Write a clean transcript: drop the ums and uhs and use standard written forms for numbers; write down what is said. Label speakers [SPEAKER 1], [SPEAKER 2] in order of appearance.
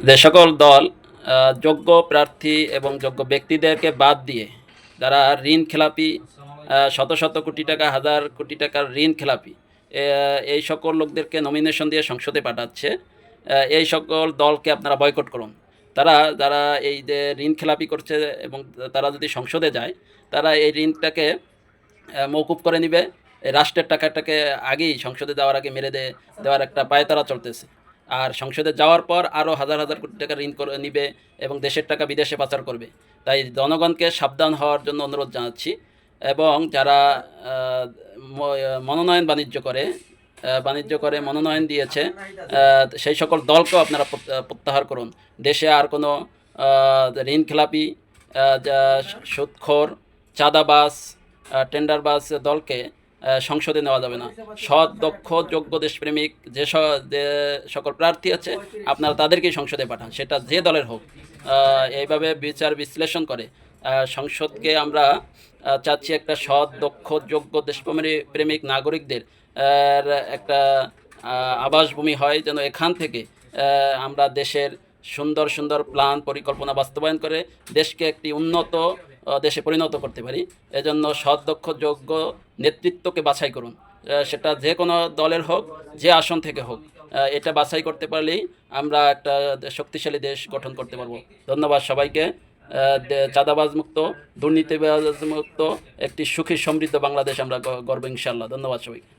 [SPEAKER 1] যে সকল দল যোগ্য প্রার্থী এবং যোগ্য ব্যক্তিদেরকে বাদ দিয়ে যারা ঋণ খেলাপি, শত শত কোটি টাকা, হাজার কোটি টাকার ঋণ খেলাপি, এই সকল লোকদেরকে নমিনেশন দিয়ে সংসদে পাঠাচ্ছে, এই সকল দলকে আপনারা বয়কট করুন। যারা এই যে ঋণ খেলাপি করছে এবং তারা যদি সংসদে যায়, তারা এই ঋণটাকে মওকুফ করে নিবে। এই রাষ্ট্রের টাকাটাকে আগেই সংসদে যাওয়ার আগে মেরে দেওয়ার একটা পায়তারা চলতেছে। আর সংসদে যাওয়ার পর আরও হাজার হাজার কোটি টাকা ঋণ করে নিবে এবং দেশের টাকা বিদেশে পাচার করবে। তাই জনগণকে সাবধান হওয়ার জন্য অনুরোধ জানাচ্ছি। এবং যারা মনোনয়ন বাণিজ্য করে মনোনয়ন দিয়েছে, সেই সকল দলকেও আপনারা প্রত্যাহার করুন। দেশে আর কোনো ঋণ খেলাপি, সুদখোর, চাঁদাবাজ, টেন্ডারবাজ দলকে সংসদে নেওয়া যাবে না। সৎ, দক্ষ, যোগ্য, দেশপ্রেমিক যে সকল প্রার্থী আছে, আপনারা তাদেরকেই সংসদে পাঠান, সেটা যে দলের হোক। এইভাবে বিচার বিশ্লেষণ করে সংসদকে আমরা চাচ্ছি একটা সৎ, দক্ষ, যোগ্য, দেশপ্রেমিক নাগরিকদের একটা আবাসভূমি হয়, যেন এখান থেকে আমরা দেশের সুন্দর সুন্দর প্ল্যান পরিকল্পনা বাস্তবায়ন করে দেশকে একটি উন্নত দেশে পরিণত করতে পারি। এজন্য সৎ, দক্ষ, যোগ্য নেতৃত্বকে বাছাই করুন। সেটা যে কোনো দলের হোক, যে আসন থেকে হোক, এটা বাছাই করতে পারলেই আমরা একটা শক্তিশালী দেশ গঠন করতে পারবো। ধন্যবাদ সবাইকে। চাঁদাবাজ মুক্ত, দুর্নীতিবাজ মুক্ত একটি সুখী সমৃদ্ধ বাংলাদেশ আমরা গড়ব ইনশাআল্লাহ। ধন্যবাদ সবাইকে।